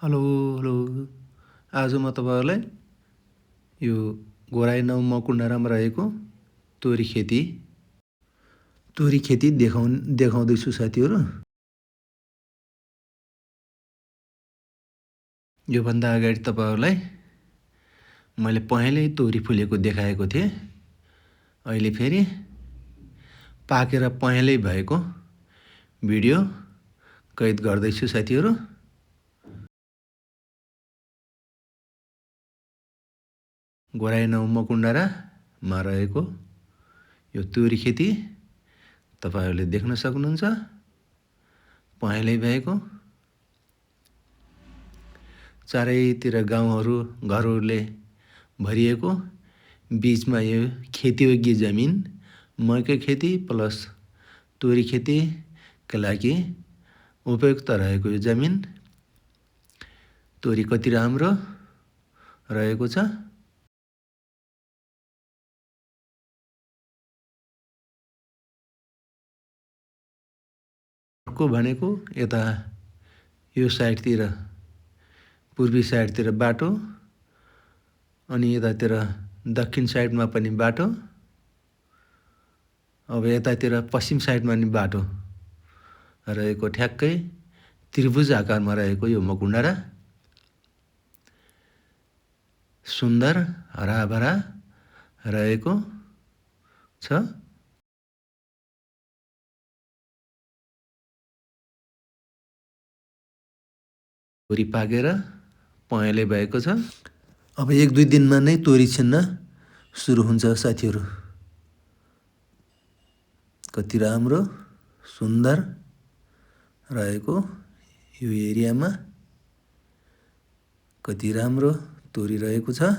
Hello hello आज म तपाईँहरूलाई यो घोराई ९ मकुण्डारामा रहेको तोरी खेती देखाउँदैछु साथीहरू। योभन्दा अगाडि तपाईँहरूलाई मैले पहेँलै तोरी फुलेको देखाएको थिएँ। अहिले फेरि पाकेर पहेँलै भएको भिडियो कैद गर्दैछु साथीहरू। घोराई ९ मकुण्डारामा रहेको यो तोरी खेती तपाईहरूले देख्न सक्नुहुन्छ। पहेँलै भएको चारैतिर गाउँहरू घरहरूले भरिएको बीचमा यो खेतीयोग्य जमिन मकै खेती प्लस तोरी खेतीका लागि उपयुक्त रहेको यो जमिन। तोरी कति राम्रो रहेको छ। अर्को भनेको यता यो साइडतिर पूर्वी साइडतिर बाटो अनि यतातिर दक्षिण साइडमा पनि बाटो। अब यतातिर पश्चिम साइडमा पनि बाटो रहेको ठ्याक्कै त्रिभुज आकारमा रहेको यो मकुण्डारा सुन्दर हराभरा रहेको छ। तोरी पाकेर पहेँलै भएको छ। अब 1-2 दिनमा नै तोरी छिन्न सुरु हुन्छ साथीहरू। कति राम्रो सुन्दर रहेको यो एरियामा कति राम्रो तोरी रहेको छ।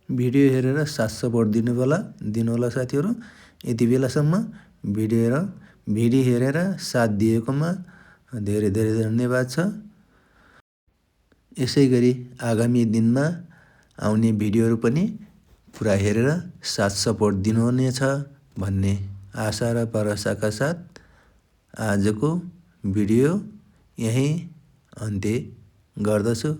भिडियो हेरेर साथ सपोर्ट दिनुहोला साथीहरू। यति बेलासम्म भिडियो हेरेर साथ दिएकोमा धेरै धेरै धन्यवाद छ। यसै गरी आगामी दिनमा आउने भिडियोहरू पनि पुरा हेरेर साथ सपोर्ट दिनुहुनेछ भन्ने आशा र भरोसाका साथ आजको भिडियो यहीँ अन्त्य गर्दछु।